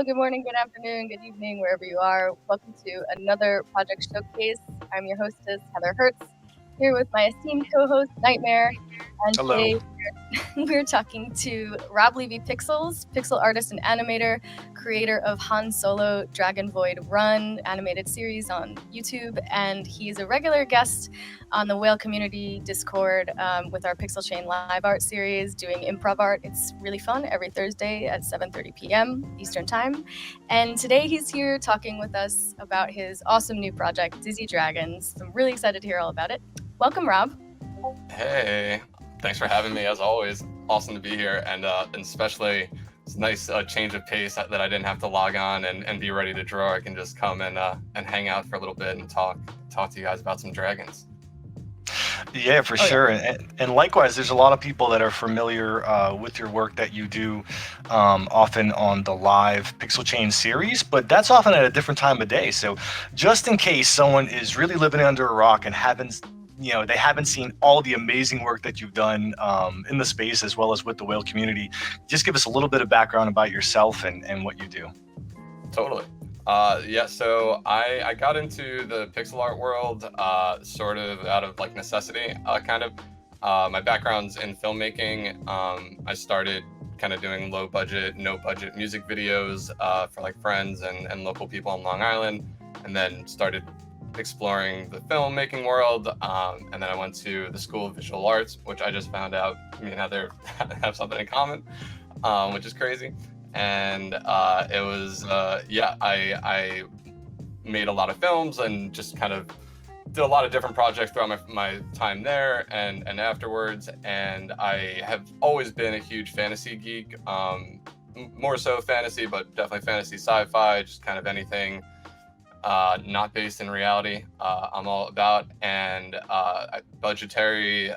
Hello, good morning, good afternoon, good evening, wherever you are. Welcome to another project showcase. I'm your hostess, HeatherHz, here with my esteemed co-host, Nytmare. And Hello. today we're talking to Rob Levy pixel artist and animator, creator of Han Solo Dragon Void Run animated series on YouTube. And he's a regular guest on the Whale Community Discord with our Pixel Chain live art series, doing improv art. It's really fun every Thursday at 7:30 p.m. Eastern Time. And today he's here talking with us about his awesome new project, Dizzy Dragons. I'm really excited to hear all about it. Welcome, Rob. Hey, thanks for having me as always. Awesome to be here, and especially it's a nice change of pace that I didn't have to log on and be ready to draw. I can just come and hang out for a little bit and talk to you guys about some dragons. Yeah, for sure. And likewise, there's a lot of people that are familiar with your work that you do often on the live Pixel Chain series, but that's often at a different time of day. So just in case someone is really living under a rock and they haven't seen all the amazing work that you've done in the space as well as with the whale community, just give us a little bit of background about yourself and what you do. Totally. So I got into the pixel art world sort of out of like necessity, kind of. My background's in filmmaking. I started kind of doing low budget, no budget music videos for like friends and local people on Long Island, and then started exploring the filmmaking world. And then I went to the School of Visual Arts, which I just found out me and Heather have something in common, which is crazy. And it was I made a lot of films and just kind of did a lot of different projects throughout my time there and afterwards. And I have always been a huge fantasy geek, more so fantasy, but definitely fantasy, sci-fi, just kind of anything not based in reality. I'm all about, and budgetary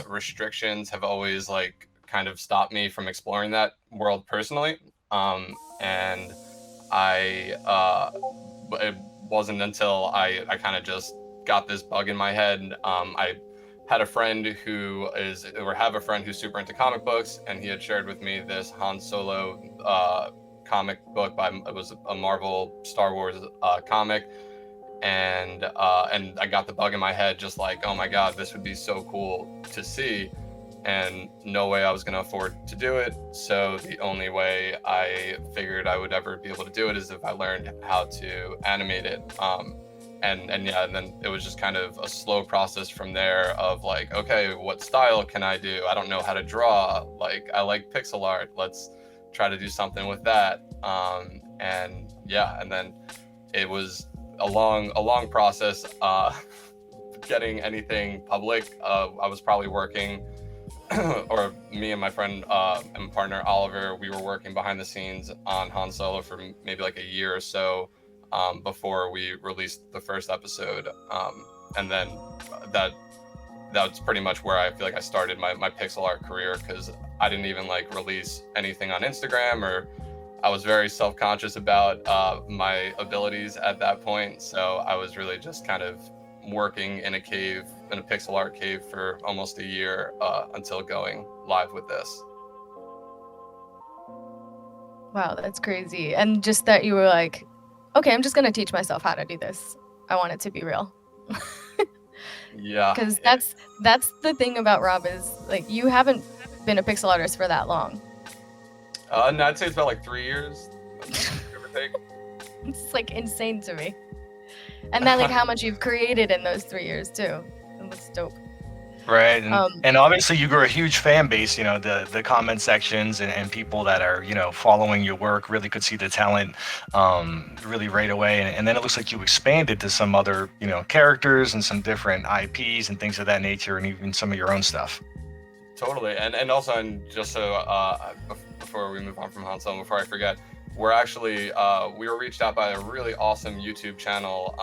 restrictions have always like kind of stopped me from exploring that world personally. And it wasn't until I kind of just got this bug in my head. I had a friend who's super into comic books, and he had shared with me this Han Solo comic book it was a Marvel Star Wars comic. And I got the bug in my head, just like, oh my God, this would be so cool to see. And no way I was going to afford to do it. So the only way I figured I would ever be able to do it is if I learned how to animate it. And then it was just kind of a slow process from there of like, okay, what style can I do? I don't know how to draw. Like, I like pixel art. Let's try to do something with that. And then it was a long process getting anything public. I was probably working or me and my friend and partner Oliver, we were working behind the scenes on Han Solo for maybe like a year or so before we released the first episode. And then that's pretty much where I feel like I started my pixel art career, because I didn't even like release anything on Instagram, or I was very self-conscious about my abilities at that point. So I was really just kind of working in a pixel art cave for almost a year until going live with this. Wow, that's crazy. And just that you were like, okay, I'm just going to teach myself how to do this. I want it to be real. Yeah. Because that's the thing about Rob, is like, you haven't been a pixel artist for that long. No, I'd say it's about like 3 years, give or take. It's like insane to me. And then like how much you've created in those 3 years too. That's dope. Right. And obviously you grew a huge fan base, the comment sections and people that are, following your work really could see the talent really right away. And then it looks like you expanded to some other, characters and some different IPs and things of that nature, and even some of your own stuff. Totally. And also, and just so before we move on from Han Solo, before I forget, we're actually, we were reached out by a really awesome YouTube channel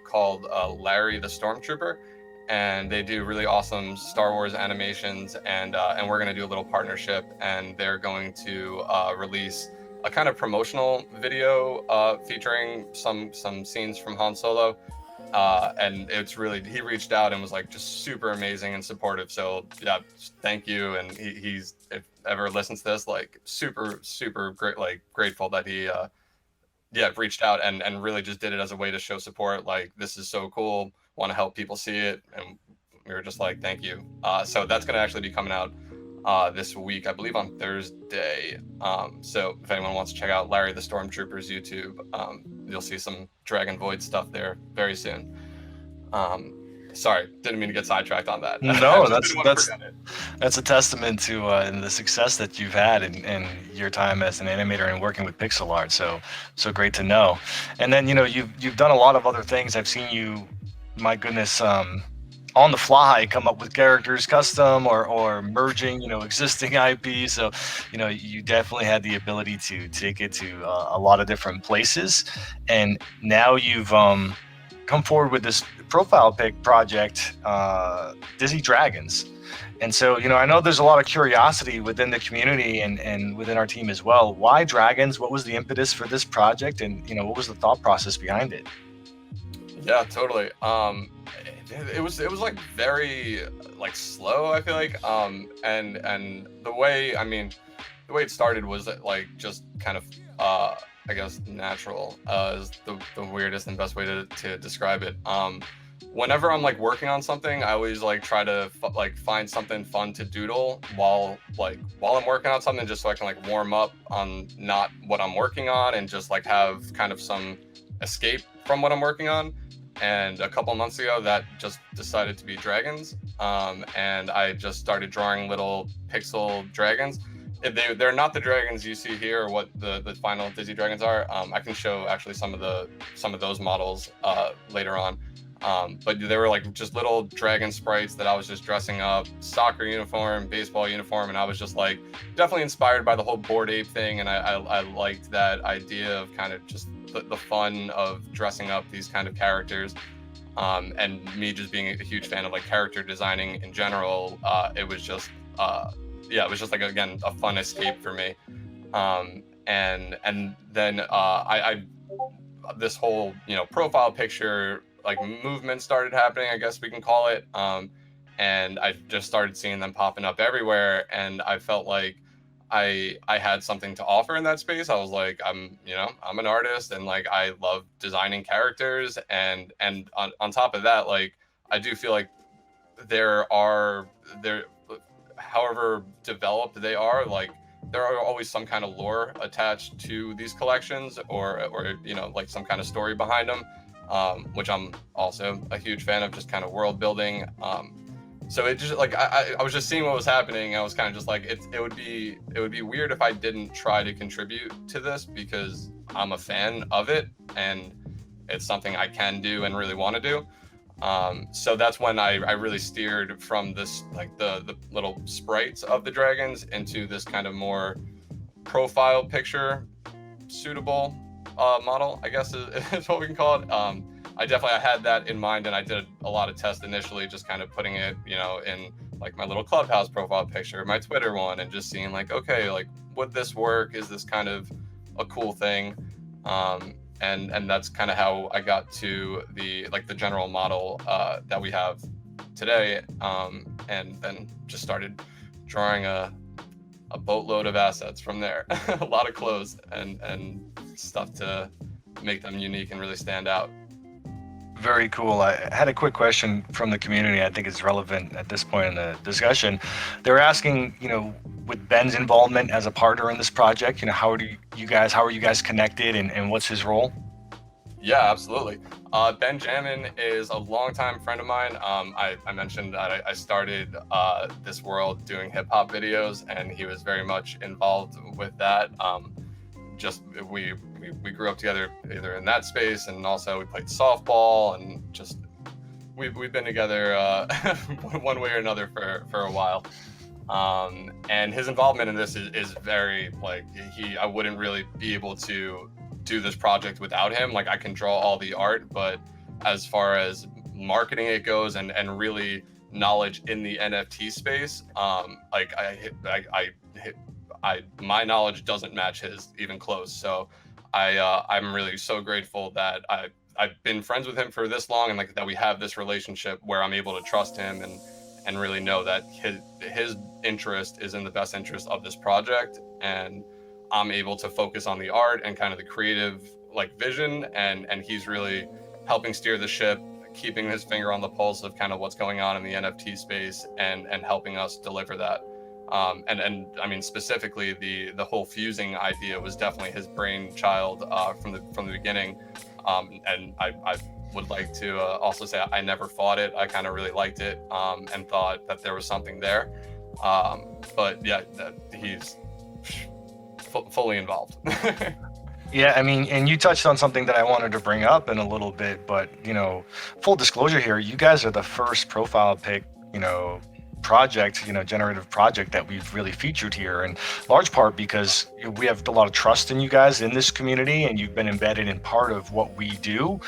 called Larry the Stormtrooper. And they do really awesome Star Wars animations, and we're going to do a little partnership, and they're going to release a kind of promotional video featuring some scenes from Han Solo, and it's really, he reached out and was like just super amazing and supportive. So yeah, thank you. And he's, if ever listens to this, like super great, like grateful that he reached out and really just did it as a way to show support. Like, this is so cool, want to help people see it. And we were just like, thank you. So that's going to actually be coming out this week, I believe on Thursday. So if anyone wants to check out Larry the Stormtrooper's YouTube, you'll see some Dragon Void stuff there very soon. Sorry, didn't mean to get sidetracked on that. No, that's a testament to the success that you've had in your time as an animator and working with pixel art. So great to know. And then you've done a lot of other things. I've seen you, my goodness, on the fly come up with characters custom or merging existing IP. So you definitely had the ability to take it to a lot of different places. And now you've come forward with this profile pic project, Dizzy Dragons. And so, I know there's a lot of curiosity within the community and within our team as well. Why dragons? What was the impetus for this project? And, what was the thought process behind it? Yeah, totally. It was like very like slow, I feel like. And the way it started was like just kind of I guess natural is the weirdest and best way to describe it. Whenever I'm like working on something, I always like try to find something fun to doodle while I'm working on something, just so I can like warm up on not what I'm working on and just like have kind of some escape from what I'm working on. And a couple months ago, that just decided to be dragons. And I just started drawing little pixel dragons. They're not the dragons you see here, or what the final Dizzy Dragons are. I can show actually some of those models later on. But they were like just little dragon sprites that I was just dressing up, soccer uniform, baseball uniform, and I was just like definitely inspired by the whole Bored Ape thing, and I liked that idea of kind of just the fun of dressing up these kind of characters. And me just being a huge fan of like character designing in general, it was just it was just like, again, a fun escape for me. And then I this whole profile picture like movement started happening, I guess we can call it. And I just started seeing them popping up everywhere, and I felt like I had something to offer in that space. I was like, I'm an artist, and like I love designing characters, and on top of that, like I do feel like there however developed they are, like there are always some kind of lore attached to these collections, or like some kind of story behind them, which I'm also a huge fan of, just kind of world building. So it just like I was just seeing what was happening. I was kind of just like, it would be weird if I didn't try to contribute to this, because I'm a fan of it and it's something I can do and really want to do. So that's when I really steered from this, like the little sprites of the dragons, into this kind of more profile picture suitable model, I guess is what we can call it. I had that in mind, and I did a lot of tests initially, just kind of putting it, in like my little Clubhouse profile picture, my Twitter one, and just seeing like, okay, like would this work? Is this kind of a cool thing? And that's kind of how I got to the general model that we have today, and then just started drawing a boatload of assets from there. A lot of clothes and stuff to make them unique and really stand out. Very cool. I had a quick question from the community. I think it's relevant at this point in the discussion. They're asking, with Ben's involvement as a partner in this project, how are you guys connected, and what's his role? Yeah, absolutely. Ben Jamin is a longtime friend of mine. I mentioned that I started this world doing hip hop videos, and he was very much involved with that. We grew up together either in that space, and also we played softball, and just we've been together one way or another for a while. And his involvement in this is very like I wouldn't really be able to do this project without him. Like I can draw all the art, but as far as marketing it goes, and really knowledge in the NFT space, my knowledge doesn't match his even close. So I'm really so grateful that I've been friends with him for this long, and like that we have this relationship where I'm able to trust him and really know that his interest is in the best interest of this project, and I'm able to focus on the art and kind of the creative like vision, and he's really helping steer the ship, keeping his finger on the pulse of kind of what's going on in the NFT space, and helping us deliver that. And I mean, specifically the whole fusing idea was definitely his brainchild from the beginning. And I would like to also say I never fought it. I kind of really liked it, and thought that there was something there. But yeah, he's fully involved. Yeah, I mean, and you touched on something that I wanted to bring up in a little bit, but full disclosure here, you guys are the first profile pic, project, generative project that we've really featured here, in large part because we have a lot of trust in you guys in this community, and you've been embedded in part of what we do.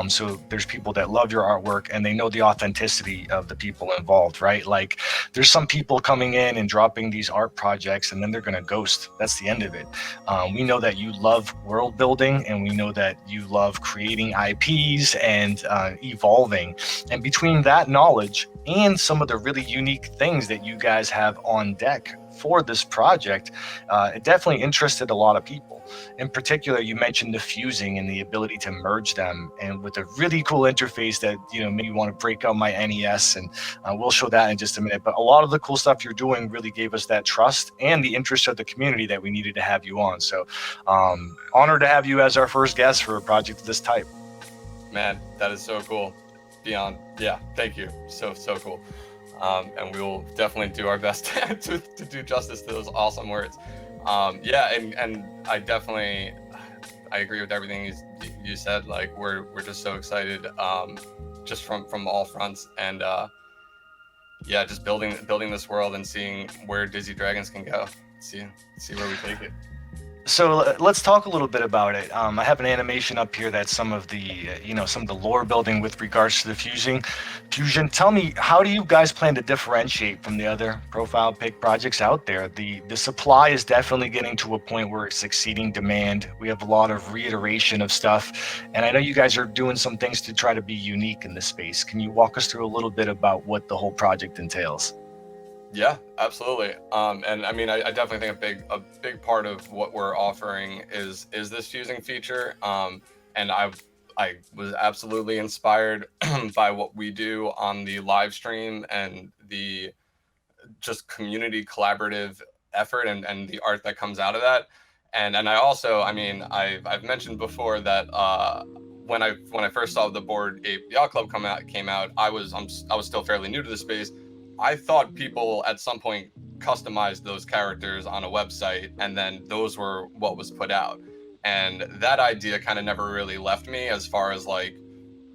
So there's people that love your artwork, and they know the authenticity of the people involved, right? Like, there's some people coming in and dropping these art projects, and then they're going to ghost. That's the end of it. We know that you love world building, and we know that you love creating IPs and evolving. And between that knowledge and some of the really unique things that you guys have on deck for this project, it definitely interested a lot of people. In particular, you mentioned the fusing and the ability to merge them, and with a really cool interface that made me want to break out my NES, and we'll show that in just a minute. But a lot of the cool stuff you're doing really gave us that trust and the interest of the community that we needed to have you on. So honored to have you as our first guest for a project of this type. Man, that is so cool. Beyond, yeah, thank you. So cool. And we will definitely do our best to do justice to those awesome words. Yeah, and I agree with everything you said. Like, we're just so excited, just from all fronts, and yeah, just building this world and seeing where Dizzy Dragons can go. See where we take it. So let's talk a little bit about it. I have an animation up here that's some of the lore building with regards to the fusion. Tell me, how do you guys plan to differentiate from the other profile pic projects out there? The supply is definitely getting to a point where it's exceeding demand. We have a lot of reiteration of stuff, and I know you guys are doing some things to try to be unique in this space. Can you walk us through a little bit about what the whole project entails? Yeah, absolutely. And I mean, I definitely think a big part of what we're offering is this fusing feature. And I was absolutely inspired by what we do on the live stream and the just community collaborative effort and the art that comes out of that. And I also, I mean, I've mentioned before that when I first saw the Bored Ape Yacht Club came out, I was still fairly new to the space. I thought people at some point customized those characters on a website, and then those were what was put out. And that idea kind of never really left me, as far as like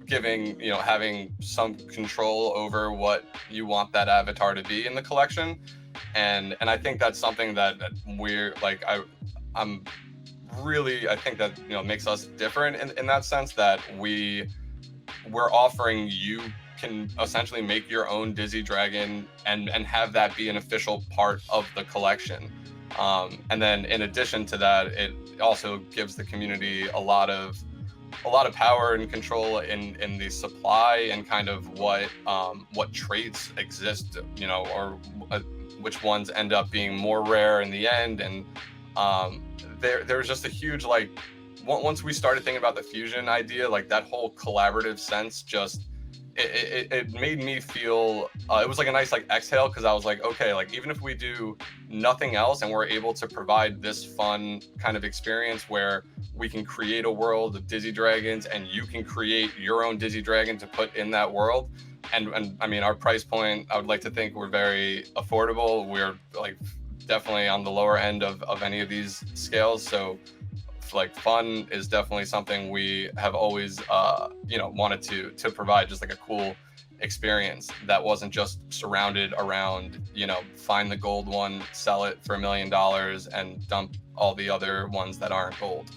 having some control over what you want that avatar to be in the collection. And I think that's something that we're like, I think that makes us different in that sense, that we're offering you can essentially make your own Dizzy Dragon and have that be an official part of the collection. And then in addition to that, it also gives the community a lot of power and control in the supply and kind of what traits exist, or which ones end up being more rare in the end. And there's just a huge, like, once we started thinking about the fusion idea, like that whole collaborative sense, just it made me feel it was like a nice like exhale, because I was like, okay, like even if we do nothing else and we're able to provide this fun kind of experience where we can create a world of Dizzy Dragons and you can create your own Dizzy Dragon to put in that world. And I mean, our price point, I would like to think we're very affordable. We're like definitely on the lower end of any of these scales. So like fun is definitely something we have always wanted to provide, just like a cool experience that wasn't just surrounded around find the gold one, sell it for $1 million and dump all the other ones that aren't gold.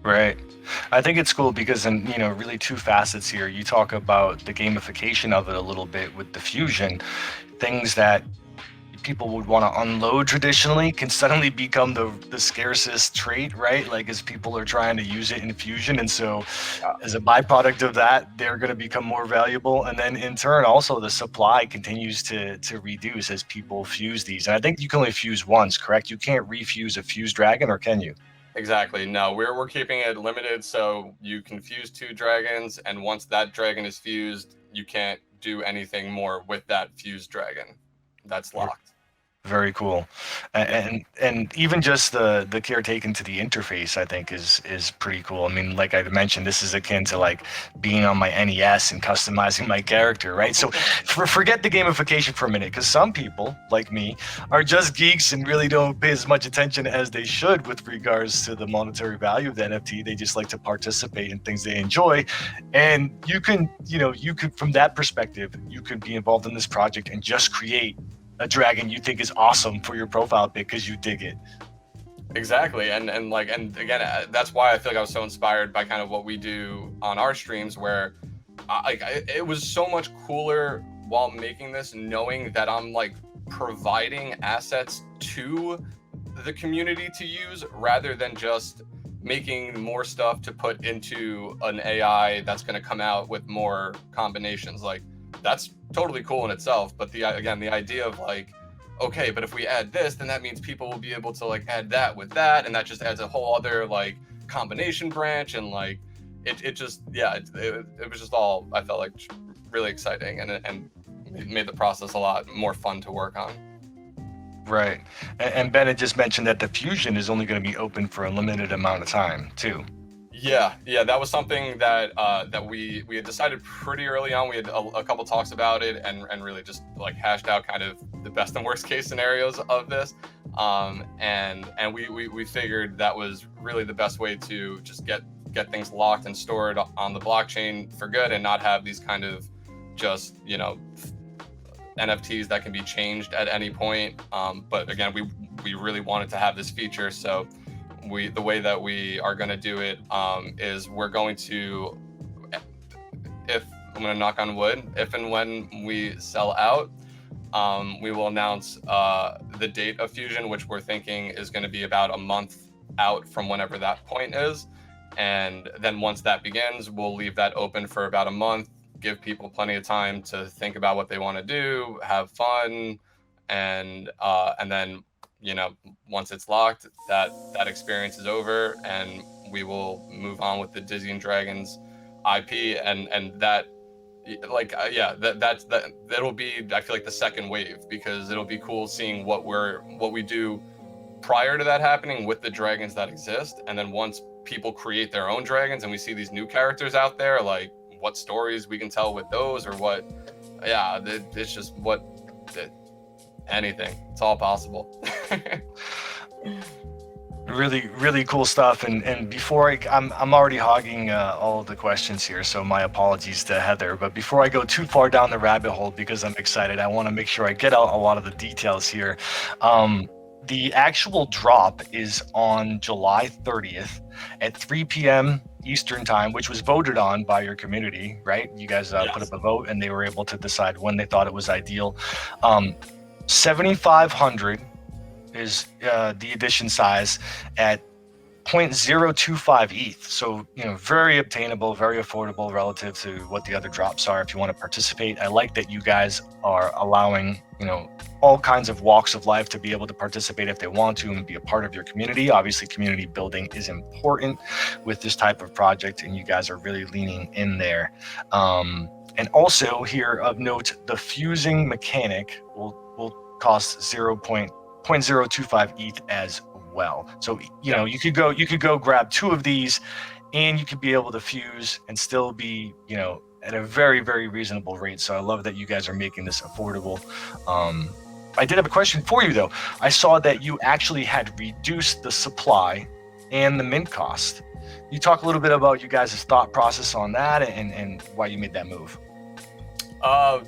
Right. I think it's cool because in really two facets here. You talk about the gamification of it a little bit with the fusion, things that people would want to unload traditionally can suddenly become the scarcest trait, right? Like, as people are trying to use it in fusion, and so as a byproduct of that, they're going to become more valuable. And then in turn, also the supply continues to reduce as people fuse these. And I think you can only fuse once, correct? You can't refuse a fused dragon, or can you? Exactly. No, we're keeping it limited, so you can fuse 2 dragons, and once that dragon is fused, you can't do anything more with that fused dragon. That's locked. Very cool. Yeah. And even just the care taken to the interface, I think is pretty cool. I mean, like I mentioned, this is akin to like being on my NES and customizing my character, right? So forget the gamification for a minute, because some people like me are just geeks and really don't pay as much attention as they should with regards to the monetary value of the NFT. They just like to participate in things they enjoy. And you could, from that perspective, you could be involved in this project and just create a dragon you think is awesome for your profile pic because you dig it. Exactly. And again, that's why I feel like I was so inspired by kind of what we do on our streams, where it was so much cooler while making this, knowing that I'm like providing assets to the community to use rather than just making more stuff to put into an AI that's going to come out with more combinations. Like, that's totally cool in itself, but the idea of like, okay, but if we add this, then that means people will be able to like add that with that, and that just adds a whole other like combination branch, and like it just it was just all, I felt like, really exciting, and it made the process a lot more fun to work on. Right. And Ben had just mentioned that the fusion is only going to be open for a limited amount of time too. Yeah, that was something that that we had decided pretty early on. We had a couple talks about it, and really just like hashed out kind of the best and worst case scenarios of this. And we figured that was really the best way to just get things locked and stored on the blockchain for good, and not have these kind of just, you know, NFTs that can be changed at any point. But again, we really wanted to have this feature, so the way that we are going to do it is we're going to, if I'm going to knock on wood, if and when we sell out, we will announce the date of fusion, which we're thinking is going to be about a month out from whenever that point is. And then once that begins, we'll leave that open for about a month, give people plenty of time to think about what they want to do, have fun, and then, you know, once it's locked, that experience is over, and we will move on with the Dizzy Dragons IP, and that, like, that'll be, I feel like, the second wave, because it'll be cool seeing what we do prior to that happening with the dragons that exist, and then once people create their own dragons and we see these new characters out there, like what stories we can tell with those, or what, it's just anything, it's all possible. Really, really cool stuff. And before I'm already hogging all of the questions here, so my apologies to Heather. But before I go too far down the rabbit hole, because I'm excited, I want to make sure I get out a lot of the details here. The actual drop is on July 30th at 3 p.m. Eastern time, which was voted on by your community, right? You guys Yes. put up a vote, and they were able to decide when they thought it was ideal. 7,500 is the edition size at 0.025 ETH. So, you know, very obtainable, very affordable relative to what the other drops are if you want to participate. I like that you guys are allowing, you know, all kinds of walks of life to be able to participate if they want to and be a part of your community. Obviously, community building is important with this type of project, and you guys are really leaning in there. And also here of note, the fusing mechanic will cost 0.025 ETH as well. So, you know, you could go grab 2 of these, and you could be able to fuse and still be, you know, at a very, very reasonable rate. So I love that you guys are making this affordable. I did have a question for you though. I saw that you actually had reduced the supply and the mint cost. You talk a little bit about you guys' thought process on that and why you made that move. I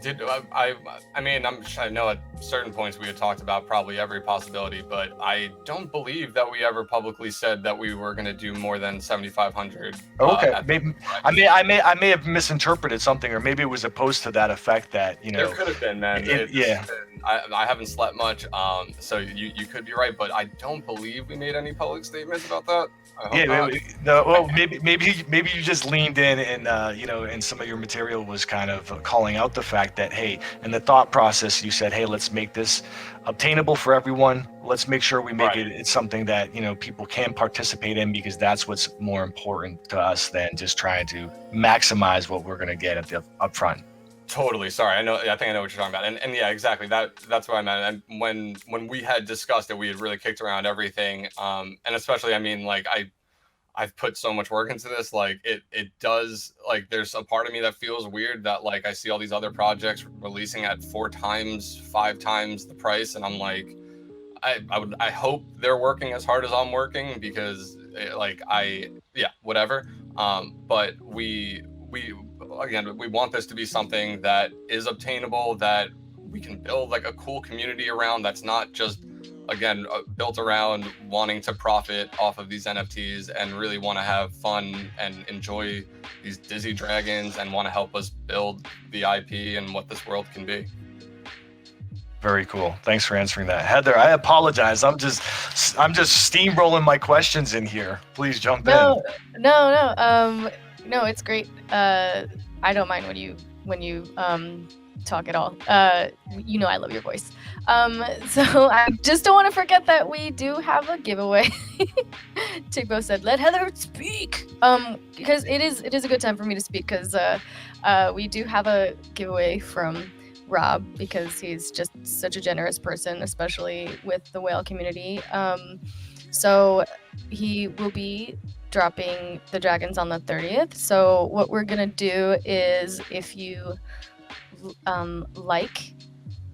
mean, I know at certain points we had talked about probably every possibility, but I don't believe that we ever publicly said that we were going to do more than 7,500. Okay, maybe I may have misinterpreted something, or maybe it was a post to that effect that, you know. There could have been, man. I haven't slept much, so you could be right, but I don't believe we made any public statements about that. Well, maybe you just leaned in and you know, and some of your material was kind of calling out out the fact that, hey, in the thought process, you said, hey, let's make this obtainable for everyone. Let's make sure we make it's something that, you know, people can participate in, because that's what's more important to us than just trying to maximize what we're going to get at the upfront. Totally. Sorry. I think I know what you're talking about. And yeah, exactly. That's what I meant. And when we had discussed it, we had really kicked around everything. And especially, I mean, like I've put so much work into this. Like it does, like, there's a part of me that feels weird that, like, I see all these other projects releasing at 4 times, 5 times the price. And I'm like, I hope they're working as hard as I'm working, because whatever. But we want this to be something that is obtainable, that we can build like a cool community around, that's not just, again, built around wanting to profit off of these NFTs, and really want to have fun and enjoy these Dizzy Dragons, and want to help us build the IP and what this world can be. Very cool. Thanks for answering that. Heather, I apologize. I'm just steamrolling my questions in here. Please jump in. No, it's great. I don't mind when you talk at all. You know I love your voice. So I just don't want to forget that we do have a giveaway. Tigbo said, "Let Heather speak." Because it is a good time for me to speak, because we do have a giveaway from Rob, because he's just such a generous person, especially with the whale community. So he will be dropping the dragons on the 30th. So what we're gonna do is, if you like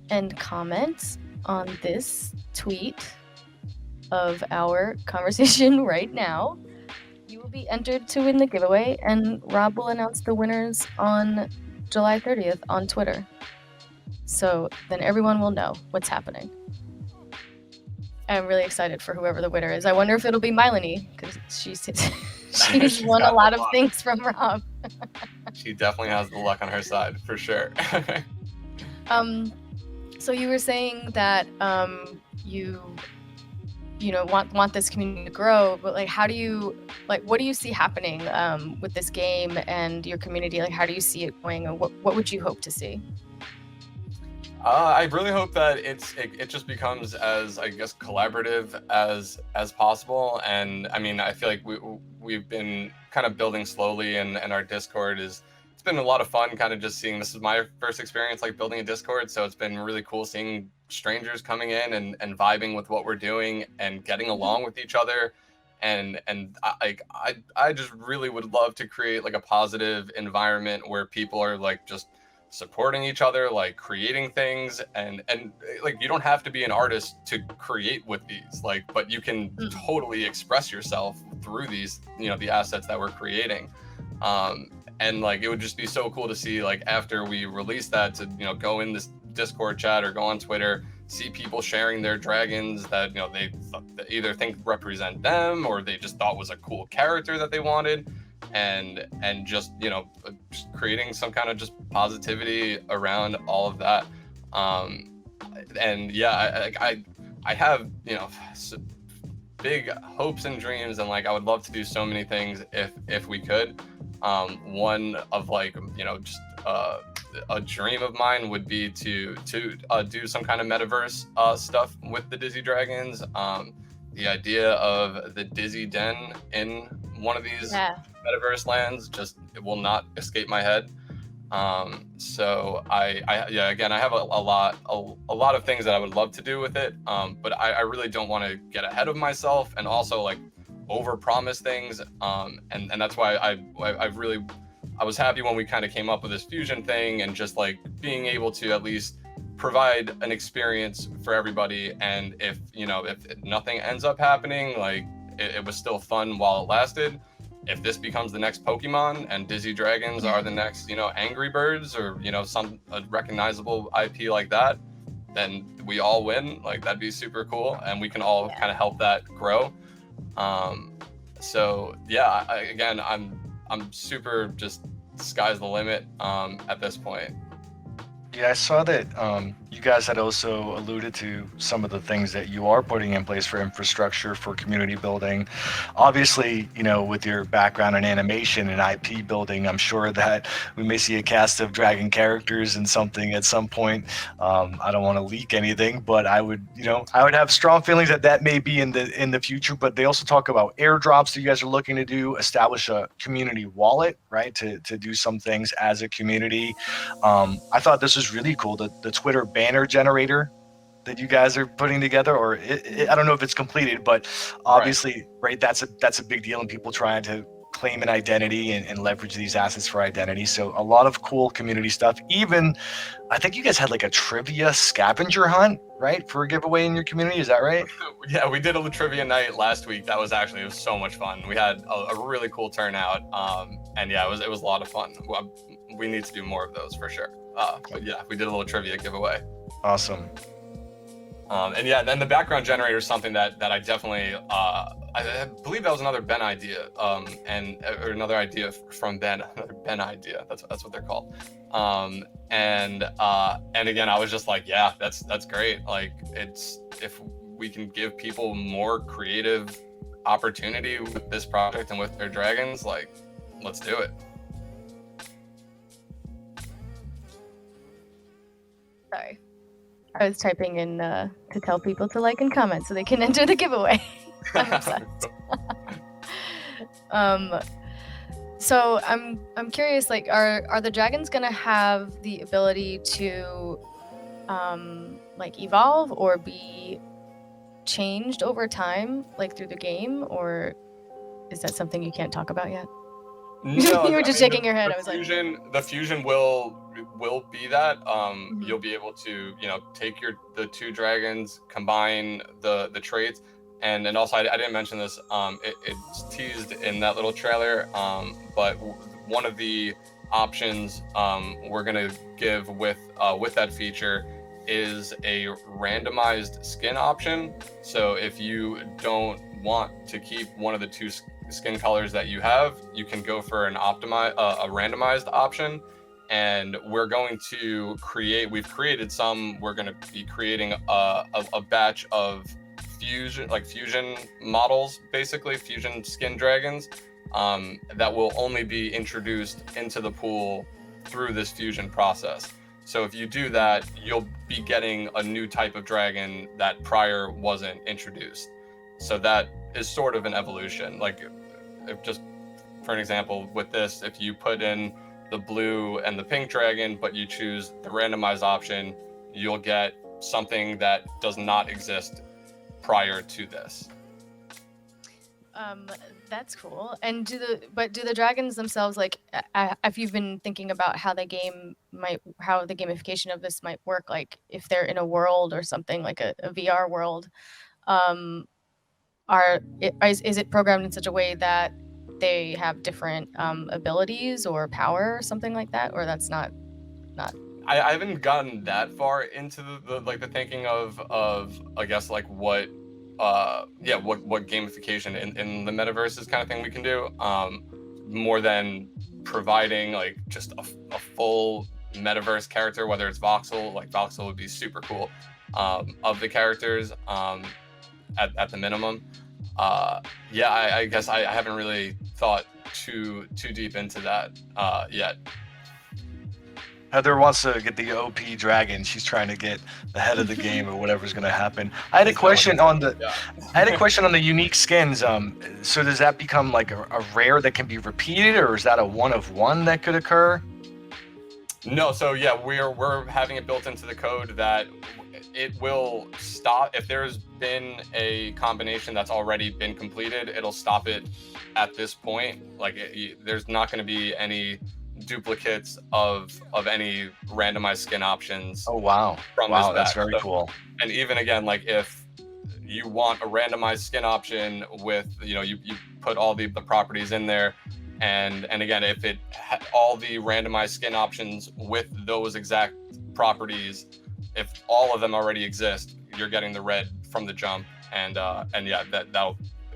and comment on this tweet of our conversation right now, you will be entered to win the giveaway, and Rob will announce the winners on July 30th on Twitter. So then everyone will know what's happening. I'm really excited for whoever the winner is. I wonder if it'll be Mylanie, because she's won a lot of things from Rob. She definitely has the luck on her side, for sure. So you were saying that you want this community to grow, but like, what do you see happening with this game and your community? Like, how do you see it going, and what would you hope to see? I really hope that it just becomes as, I guess, collaborative as possible. And I mean, I feel like we've been kind of building slowly, and our Discord it's been a lot of fun, kind of just seeing, this is my first experience like building a Discord, so it's been really cool seeing strangers coming in and vibing with what we're doing and getting along with each other. And I just really would love to create like a positive environment where people are like just supporting each other, like creating things, and like, you don't have to be an artist to create with these, like, but you can totally express yourself through these, the assets that we're creating. And like, it would just be so cool to see, like, after we release that, to go in this Discord chat or go on Twitter, see people sharing their dragons that they either think represent them, or they just thought was a cool character that they wanted, and just just creating some kind of just positivity around all of that. And yeah, I have big hopes and dreams, and like, I would love to do so many things if we could. One of like just a dream of mine would be to do some kind of metaverse stuff with the Dizzy Dragons. The idea of the Dizzy Den in one of these metaverse lands it will not escape my head. So I have a lot of things that I would love to do with it, but I really don't want to get ahead of myself, and also like over promise things, and that's why I was happy when we kind of came up with this fusion thing, and just like being able to at least provide an experience for everybody. And if nothing ends up happening, like it was still fun while it lasted. If this becomes the next Pokemon and Dizzy Dragons are the next Angry Birds, or some recognizable IP like that, then we all win. Like, that'd be super cool, and we can all kind of help that grow. So yeah, again, I'm super just, sky's the limit at this point. Yeah, I saw that you guys had also alluded to some of the things that you are putting in place for infrastructure for community building. Obviously, with your background in animation and IP building, I'm sure that we may see a cast of dragon characters in something at some point. I don't want to leak anything, but I would have strong feelings that that may be in the future. But they also talk about airdrops that you guys are looking to do, establish a community wallet, right, to do some things as a community. I thought this was really cool. The Twitter banner generator that you guys are putting together, or I don't know if it's completed, but obviously, right, that's a big deal, and people trying to claim an identity and leverage these assets for identity. So a lot of cool community stuff. Even I think you guys had like a trivia scavenger hunt, right, for a giveaway in your community. Is that right? Yeah, we did a trivia night last week. It was so much fun. We had a really cool turnout, and yeah, it was a lot of fun. We need to do more of those for sure. But yeah, we did a little trivia giveaway. Awesome. And yeah, then the background generator is something that I definitely I believe that was another Ben idea, or another idea from Ben. Another Ben idea. That's what they're called. And again, I was just like, yeah, that's great. Like, it's, if we can give people more creative opportunity with this project and with their dragons, like, let's do it. Sorry. I was typing in to tell people to like and comment so they can enter the giveaway. I'm obsessed. So I'm curious, like, are the dragons gonna have the ability to like evolve or be changed over time, like through the game, or is that something you can't talk about yet? No, you were just shaking your head. I was the fusion will be that. You'll be able to, take the two dragons, combine the traits, and also I didn't mention this. It's teased in that little trailer. But one of the options we're gonna give with that feature is a randomized skin option. So if you don't want to keep one of the two skin colors that you have, you can go for a randomized option. And we're going to we've created some, we're going to be creating a batch of fusion models, basically fusion skin dragons, that will only be introduced into the pool through this fusion process. So if you do that, you'll be getting a new type of dragon that prior wasn't introduced. So that is sort of an evolution. Like, just for an example, with this, if you put in the blue and the pink dragon, but you choose the randomized option, you'll get something that does not exist prior to this. That's cool. And do the dragons themselves, like, if you've been thinking about how the gamification of this might work, like if they're in a world or something like a VR world, is it programmed in such a way that they have different abilities or power or something like that, or that's not? I haven't gotten that far into the thinking of I guess like what gamification in the metaverse is kind of thing we can do, more than providing like just a full metaverse character, whether it's voxel. Like, voxel would be super cool, of the characters, at the minimum. I guess I haven't really thought too deep into that yet. Heather wants to get the OP dragon. She's trying to get ahead of the game or whatever's going to happen. I had a question on the unique skins. So does that become like a rare that can be repeated, or is that a one of one that could occur? No, so yeah, we're having it built into the code that it will stop if there's been a combination that's already been completed. It'll stop it at this point. Like, there's not going to be any duplicates of any randomized skin options. Oh wow! Wow, that's very cool. And even again, like, if you want a randomized skin option with, you put all the properties in there, and again, if it all the randomized skin options with those exact properties, if all of them already exist, you're getting the red from the jump, and yeah,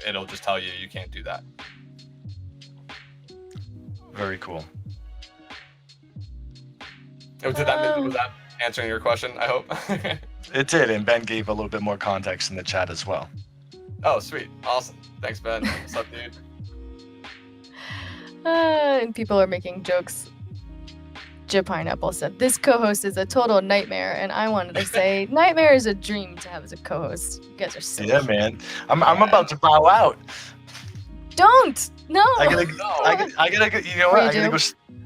it'll just tell you can't do that. Very cool. Was answering your question, I hope. It did, and Ben gave a little bit more context in the chat as well. Oh, sweet. Awesome. Thanks, Ben. What's up, dude? And people are making jokes. Pineapple said, "This co-host is a total nightmare," and I wanted to say, "Nightmare is a dream to have as a co-host." You guys are silly. Yeah, man. I'm about to bow out. Don't. No. I gotta go. You know what? Or you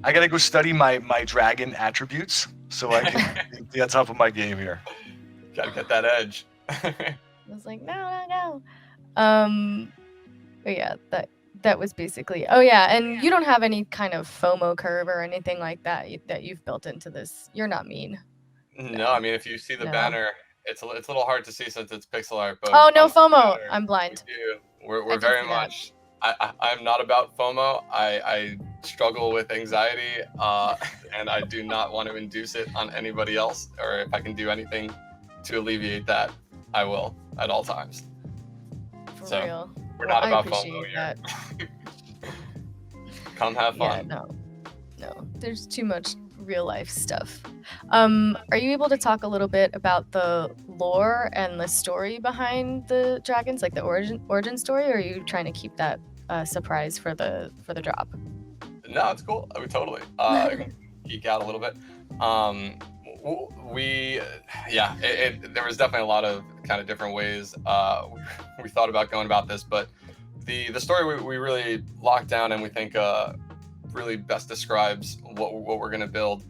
I gotta go study my dragon attributes so I can be on top of my game here. Gotta get that edge. I was like, no. But yeah, that was basically. Oh yeah, and you don't have any kind of FOMO curve or anything like that that you've built into this. You're not mean. No, I mean, if you see the banner, it's a little hard to see since it's pixel art. But oh, no FOMO. I'm blind. We're very much. I'm not about FOMO. I struggle with anxiety, and I do not want to induce it on anybody else. Or if I can do anything to alleviate that, I will at all times. For real. We're not about FOMO here. Come have fun. Yeah, no. There's too much real life stuff. Are you able to talk a little bit about the lore and the story behind the dragons, like the origin story, or are you trying to keep that surprise for the drop? No, it's cool. I mean, totally. Geek out a little bit. There was definitely a lot of kind of different ways we thought about going about this, but the story we really locked down and we think really best describes what we're going to build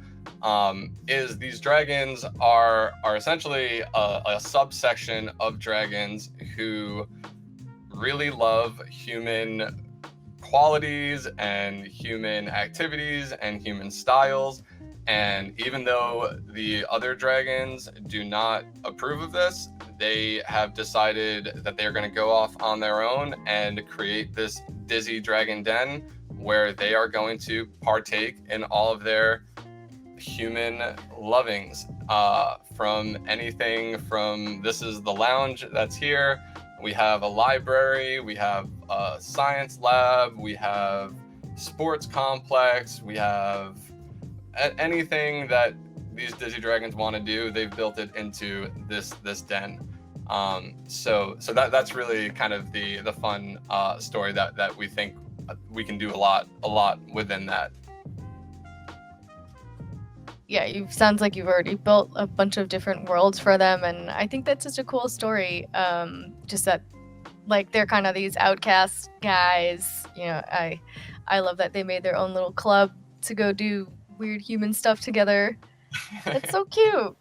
is these dragons are essentially a subsection of dragons who really love human qualities and human activities and human styles. And even though the other dragons do not approve of this, they have decided that they're going to go off on their own and create this Dizzy Dragon Den where they are going to partake in all of their human lovings, from anything from this is the lounge that's here. We have a library, we have a science lab, we have sports complex, we have anything that these Dizzy Dragons want to do, they've built it into this den. So that's really kind of the fun story that we think we can do a lot within that. Yeah, sounds like you've already built a bunch of different worlds for them, and I think that's such a cool story. Just that, like, they're kind of these outcast guys. You know, I love that they made their own little club to go do weird human stuff together. It's so cute.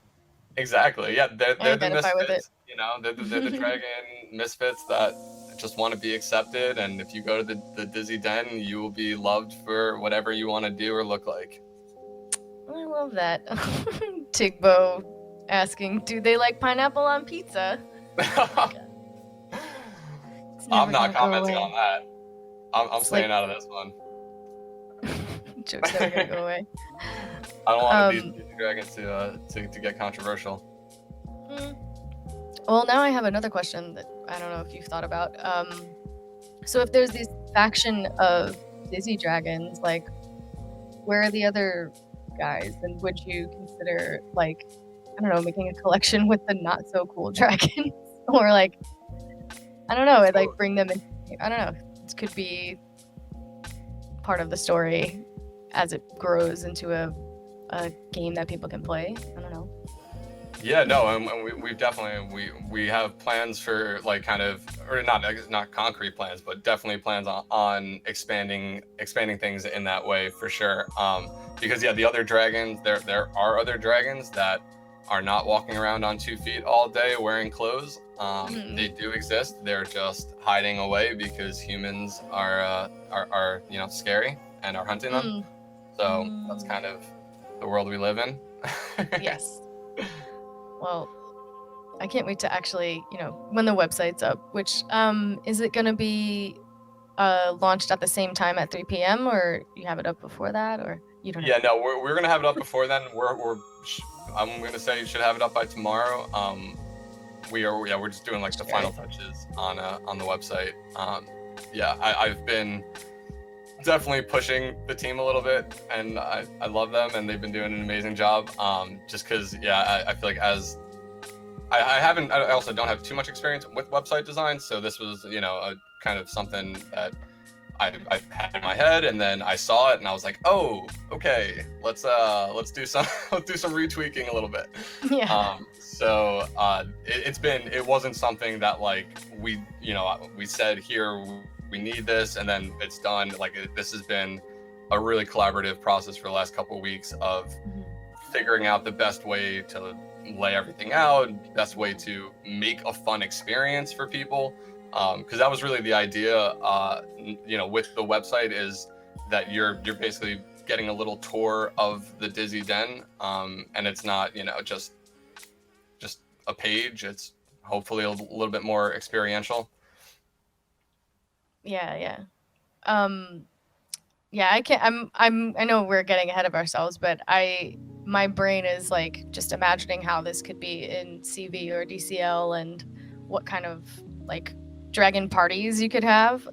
Exactly. Yeah, they're the misfits. With it. You know, they're the dragon misfits that just want to be accepted. And if you go to the Dizzy Den, you will be loved for whatever you want to do or look like. I love that. Tigbo asking, do they like pineapple on pizza? I'm not commenting on that. I'm staying out of this one. Joke's never gonna go away. I don't want these dragons to get controversial. Well, now I have another question that I don't know if you've thought about. So if there's this faction of Dizzy Dragons, like, where are the other guys? And would you consider, like, I don't know, making a collection with the not so cool dragons? Or, like, I don't know, like, bring them in. I don't know. This could be part of the story as it grows into a game that people can play. I don't know. Yeah, no, and we've definitely we have plans for, like, kind of, or not concrete plans, but definitely plans on expanding things in that way for sure. Because the other dragons, there are other dragons that are not walking around on 2 feet all day wearing clothes. They do exist. They're just hiding away because humans are scary and are hunting them. So that's kind of the world we live in. Yes. Well, I can't wait to actually, when the website's up, which is it going to be launched at the same time at 3 p.m. or you have it up before that, or you don't know? Yeah, no, we're going to have it up before then. I'm going to say you should have it up by tomorrow. We're just doing, like, the final touches on the website. I've been definitely pushing the team a little bit, and I love them, and they've been doing an amazing job. Just because, yeah, I feel like as I also don't have too much experience with website design, so this was, you know, a kind of something that I had in my head, and then I saw it, and I was like, oh, okay, let's do some let's do some retweaking a little bit. Yeah. It wasn't something that like we said here we need this, and then it's done. Like this has been a really collaborative process for the last couple of weeks of figuring out the best way to lay everything out, best way to make a fun experience for people. Because that was really the idea, with the website, is that you're basically getting a little tour of the Dizzy Den, and it's not, just a page. It's hopefully a little bit more experiential. Yeah. Yeah, I can't. I know we're getting ahead of ourselves, but my brain is like just imagining how this could be in CV or DCL, and what kind of like dragon parties you could have.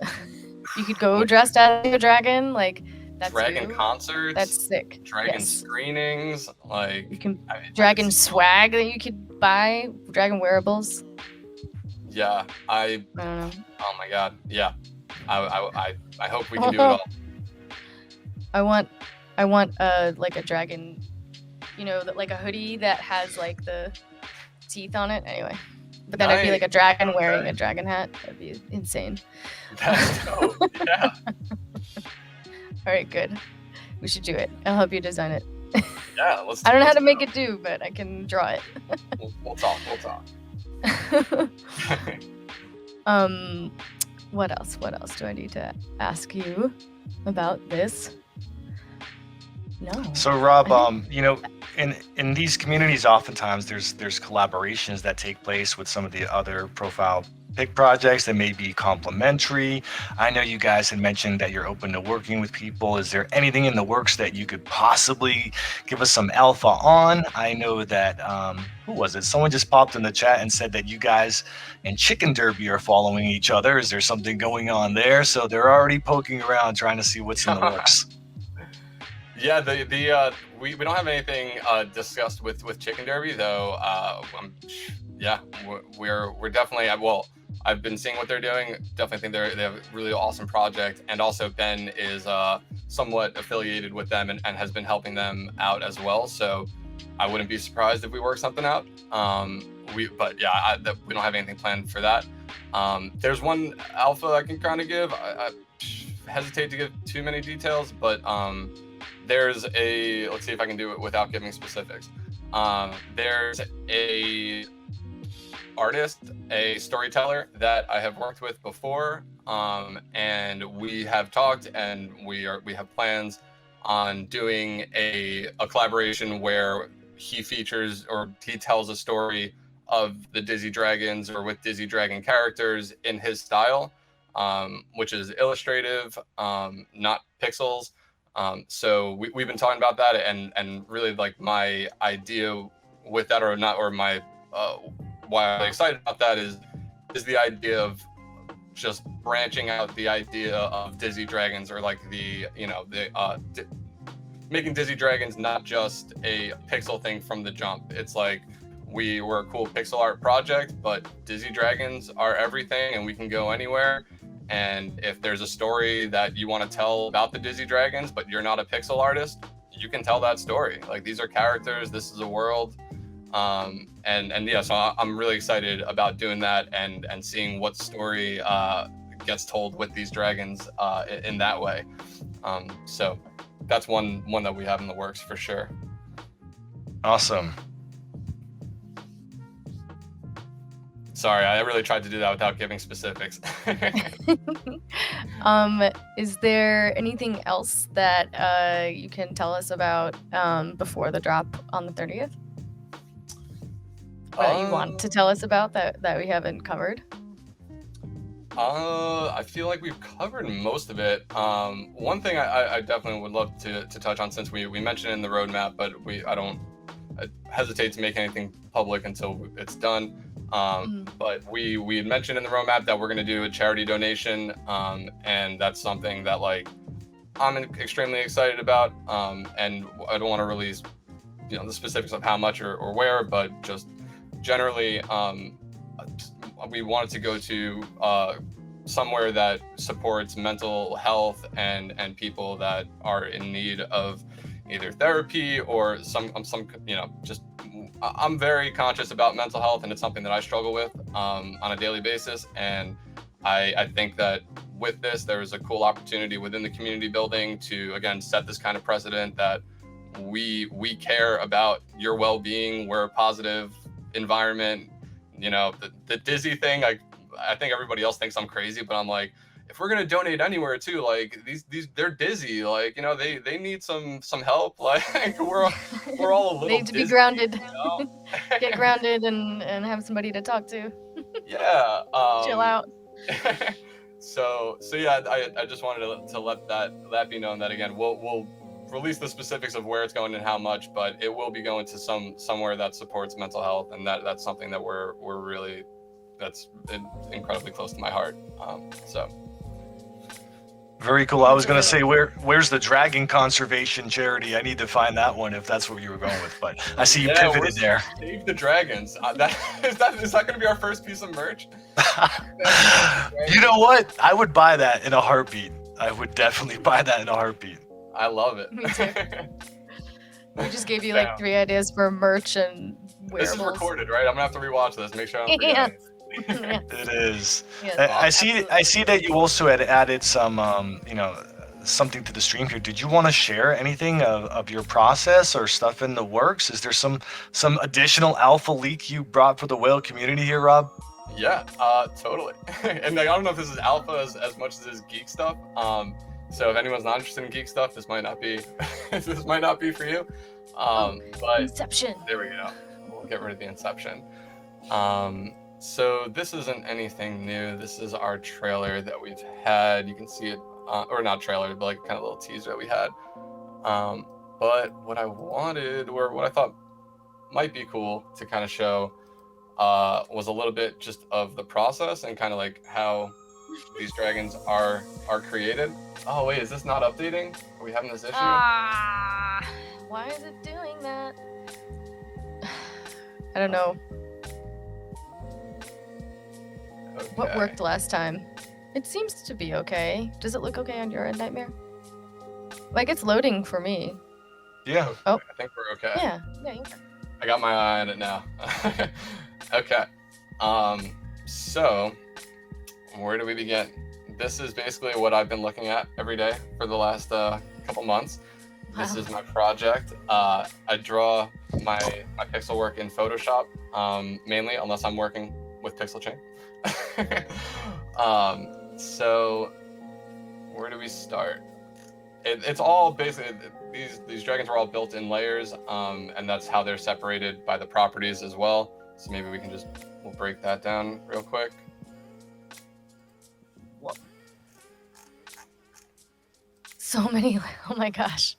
You could go dressed as a dragon, like that's dragon concerts. That's sick. Dragon screenings, like you can dragon swag that you could buy, dragon wearables. Yeah, I don't know. Oh my god, yeah. I hope we can do it all. I want like a dragon, like a hoodie that has like the teeth on it. Anyway, but then I'd be like a dragon wearing a dragon hat. That'd be insane. That's dope. Yeah. All right, good. We should do it. I'll help you design it. Yeah, I don't know how to make it do, but I can draw it. We'll talk. What else do I need to ask you about this? No. So Rob, in these communities, oftentimes there's collaborations that take place with some of the other profile pick projects that may be complementary. I know you guys had mentioned that you're open to working with people. Is there anything in the works that you could possibly give us some alpha on? I know that, who was it? Someone just popped in the chat and said that you guys and Chicken Derby are following each other. Is there something going on there? So they're already poking around trying to see what's in the works. Yeah, we don't have anything discussed with Chicken Derby though. We're definitely I've been seeing what they're doing. Definitely think they have a really awesome project, and also Ben is somewhat affiliated with them and has been helping them out as well. So I wouldn't be surprised if we work something out. We don't have anything planned for that. There's one alpha I can kind of give. I hesitate to give too many details, but there's let's see if I can do it without giving specifics. There's a artist, a storyteller that I have worked with before, and we have talked, and we have plans on doing a collaboration where he features or he tells a story of the Dizzy Dragons or with Dizzy Dragon characters in his style, which is illustrative, not pixels. So we've been talking about that, and really like my idea with that, why I'm excited about that is the idea of just branching out the idea of Dizzy Dragons, or like making Dizzy Dragons not just a pixel thing from the jump. It's like we're a cool pixel art project, but Dizzy Dragons are everything, and we can go anywhere. And if there's a story that you want to tell about the Dizzy Dragons, but you're not a pixel artist, you can tell that story. Like, these are characters, this is a world. So I'm really excited about doing that and seeing what story gets told with these dragons in that way. So that's one that we have in the works for sure. Awesome. Sorry, I really tried to do that without giving specifics. Is there anything else that you can tell us about before the drop on the 30th? That you want to tell us about that we haven't covered? I feel like we've covered most of it. One thing I definitely would love to touch on, since we mentioned it in the roadmap, but I hesitate to make anything public until it's done. But we had mentioned in the roadmap that we're going to do a charity donation, and that's something that, like, I'm extremely excited about, and I don't want to release, the specifics of how much or where, but just generally, we wanted to go to somewhere that supports mental health and people that are in need of either therapy or some just I'm very conscious about mental health, and it's something that I struggle with on a daily basis. And I think that with this, there is a cool opportunity within the community building to, again, set this kind of precedent that we care about your well-being. We're a positive environment. The Dizzy thing, I think everybody else thinks I'm crazy, but I'm like, if we're gonna donate anywhere too, like these they're dizzy, like they need some help. Like we're all a little They need to be dizzy, grounded. Get grounded and have somebody to talk to. Yeah. Chill out. So yeah, I just wanted to let that be known that, again, we'll release the specifics of where it's going and how much, but it will be going to somewhere that supports mental health, and that's something that we're really, that's incredibly close to my heart. So Very cool. I was going to say, where's the dragon conservation charity? I need to find that one if that's what you were going with, but I see you pivoted there. Save the Dragons. Is that going to be our first piece of merch? You know what? I would buy that in a heartbeat. I would definitely buy that in a heartbeat. I love it. Me too. We just gave you like 3 ideas for merch and wearables. This is recorded, right? I'm going to have to rewatch this. Make sure I don't forget anything. It is. Yes, I see that you also had added some something to the stream here. Did you want to share anything of your process or stuff in the works? Is there some additional alpha leak you brought for the whale community here, Rob? Yeah, totally. And I don't know if this is alpha as much as it is geek stuff. So if anyone's not interested in geek stuff, this might not be for you. But Inception. There we go. We'll get rid of the Inception. So this isn't anything new. This is our trailer that we've had. You can see it, or not trailer, but like kind of little teaser that we had. But what I wanted, or what I thought might be cool to kind of show, was a little bit just of the process and kind of like how these dragons are created. Oh wait, is this not updating? Are we having this issue? Why is it doing that? I don't know. Okay. What worked last time? It seems to be okay. Does it look okay on your end, Nightmare? Like, it's loading for me. Yeah. Oh. I think we're okay. Yeah. Yeah. I got my eye on it now. Okay. So where do we begin? This is basically what I've been looking at every day for the last couple months. This is my project. I draw my pixel work in Photoshop, mainly, unless I'm working with Pixel Chain. So where do we start? It's all basically, these dragons are all built in layers, and that's how they're separated by the properties as well. So maybe we'll break that down real quick. So many. Oh my gosh.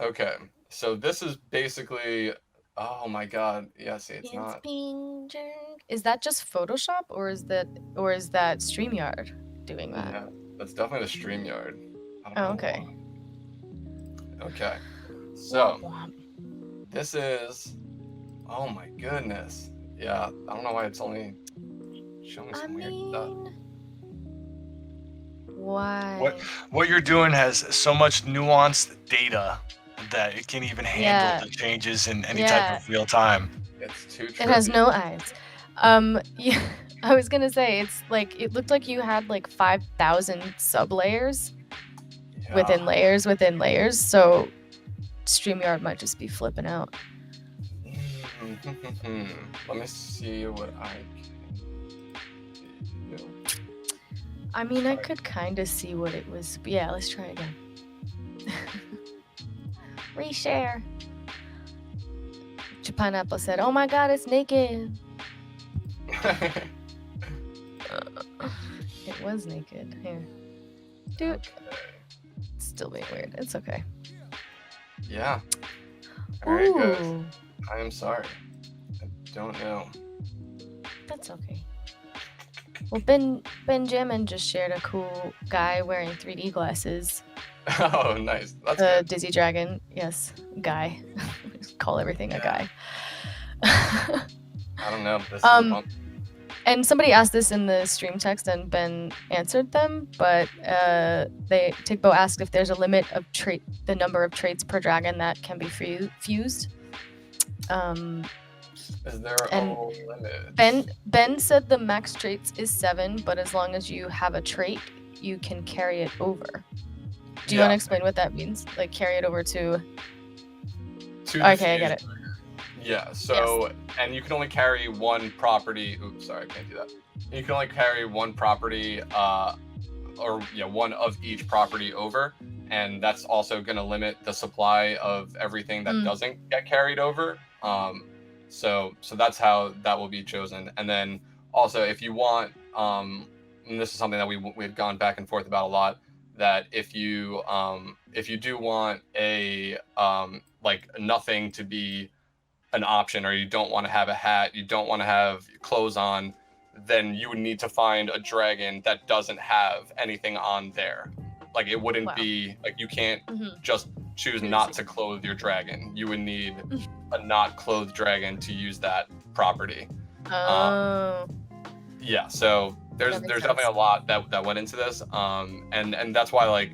Okay, so this is basically, oh my god, yeah, see, it's not. Is that just Photoshop, or is that StreamYard doing that? Yeah, that's definitely the StreamYard. I don't know okay. why. Okay, so this is, oh my goodness. Yeah, I don't know why it's only showing some weird stuff. Why? What you're doing has so much nuanced data that it can even handle the changes in any type of real time. It's too trippy. It has no eyes. Yeah, I was gonna say, it's like, it looked like you had like 5,000 sub layers within layers within layers. So StreamYard might just be flipping out. Let me see what I can do. I mean, I could kind of see what it was. But yeah, let's try again. Reshare. Pineapple said, "Oh my God, it's naked." It was naked. Here, dude. It's still being weird. It's okay. Yeah. There it goes. Ooh, I am sorry. I don't know. that's okay. Well, Benjamin just shared a cool guy wearing 3D glasses. Oh, nice. That's The good. Dizzy Dragon, yes, guy. Call everything a guy. I don't know. This is a bump. And somebody asked this in the stream text, and Ben answered them. But Tigbo asked if there's a limit of the number of traits per dragon that can be fused. Is there a limit? Ben said the max traits is 7, but as long as you have a trait, you can carry it over. Do you want to explain what that means? Like carry it over to okay, I get it. Yeah, so, and you can only carry one property. Oops, sorry, I can't do that. You can only carry one property, one of each property over. And that's also going to limit the supply of everything that doesn't get carried over. So that's how that will be chosen. And then also, if you want, and this is something that we've gone back and forth about a lot, that if you do want a like nothing to be an option, or you don't want to have a hat, you don't want to have clothes on, then you would need to find a dragon that doesn't have anything on there. Like it wouldn't be like, you can't just choose not to clothe your dragon. You would need a not clothed dragon to use that property. Yeah, so there's definitely a lot that went into this, and that's why like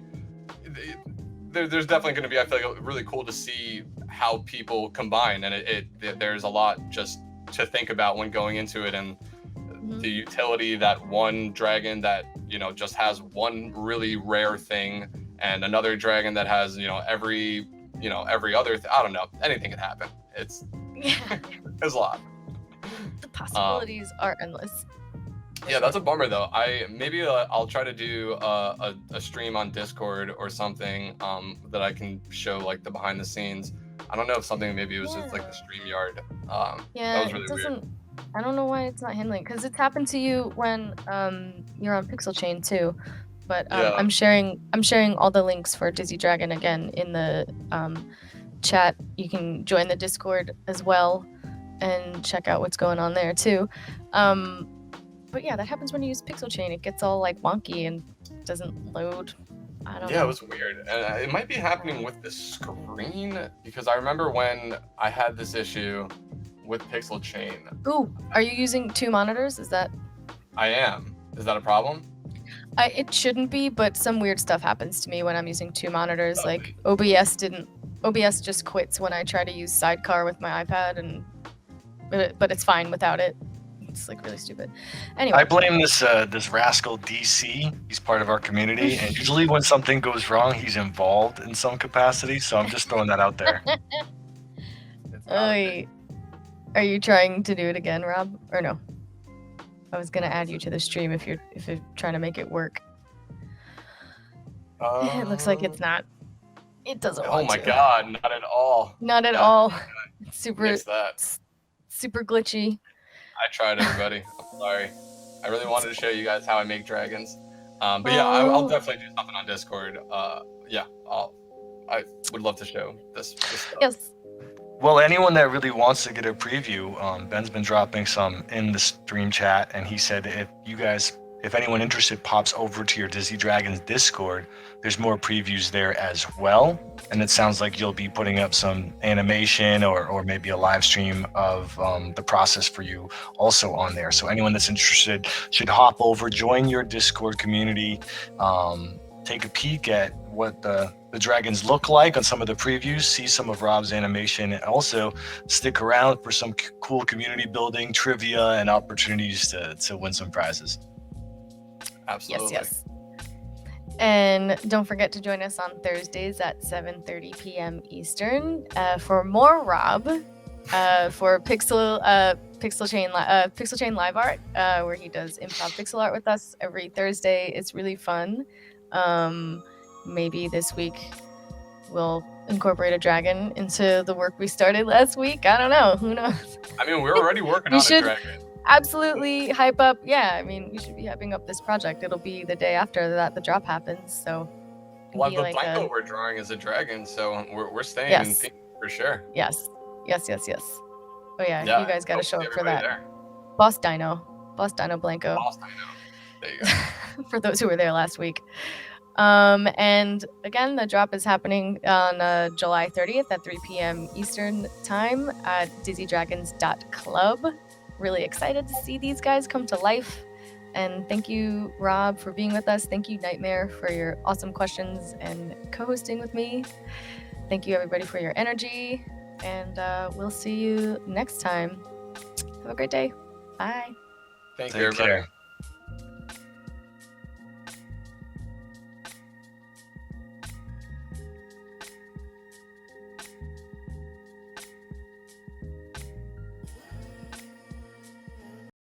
there's definitely going to be, I feel like, really cool to see how people combine, and there's a lot just to think about when going into it, and the utility that one dragon that just has one really rare thing, and another dragon that has every other I don't know, anything can happen. There's a lot. The possibilities are endless. Yeah, that's a bummer though. I'll try to do a stream on Discord or something that I can show like the behind the scenes. I don't know if something, maybe it was just like the StreamYard. That was really weird. I don't know why it's not handling, because it's happened to you when you're on Pixel Chain too. But I'm sharing all the links for Dizzy Dragon again in the chat. You can join the Discord as well and check out what's going on there too. But yeah, that happens when you use Pixel Chain. It gets all like wonky and doesn't load. I don't know. Yeah, it was weird. And it might be happening with the screen, because I remember when I had this issue with Pixel Chain. Ooh, are you using 2 monitors? Is that? I am. Is that a problem? It shouldn't be, but some weird stuff happens to me when I'm using 2 monitors. Like OBS just quits when I try to use Sidecar with my iPad, but it's fine without it. It's like really stupid. Anyway, I blame this rascal DC. He's part of our community, and usually when something goes wrong, he's involved in some capacity. So I'm just throwing that out there. Are you trying to do it again, Rob? Or no? I was gonna add you to the stream if you're trying to make it work. It looks like it's not. It doesn't. Oh my god! Not at all. Not at all. It's super glitchy. I tried, everybody. I'm sorry. I really wanted to show you guys how I make dragons. But yeah, I'll definitely do something on Discord. I would love to show this stuff. Yes. Well, anyone that really wants to get a preview, Ben's been dropping some in the stream chat, and he said if anyone interested pops over to your Dizzy Dragons Discord, there's more previews there as well. And it sounds like you'll be putting up some animation or maybe a live stream of the process for you also on there. So anyone that's interested should hop over, join your Discord community, take a peek at what the dragons look like on some of the previews, see some of Rob's animation, and also stick around for some cool community building, trivia, and opportunities to win some prizes. Absolutely. Yes. And don't forget to join us on Thursdays at 7:30 p.m. Eastern for more Rob for Pixel Chain Live Art, where he does improv pixel art with us every Thursday. It's really fun. Maybe this week we'll incorporate a dragon into the work we started last week. I don't know. Who knows? I mean, we're already working on a dragon. Absolutely hype up. Yeah, I mean, we should be hyping up this project. It'll be the day after that the drop happens. So, well, the blanket we're drawing is a dragon, so we're staying in theme for sure. Yes. Oh yeah, you guys got to show up for that. There. Boss Dino Blanco. Boss Dino. There you go. For those who were there last week. And again, the drop is happening on July 30th at 3 p.m. Eastern time at dizzydragons.club. Really excited to see these guys come to life. And thank you, Rob, for being with us. Thank you, Nytmare, for your awesome questions and co-hosting with me. Thank you, everybody, for your energy. And we'll see you next time. Have a great day. Bye. Thank you, Take everybody. care.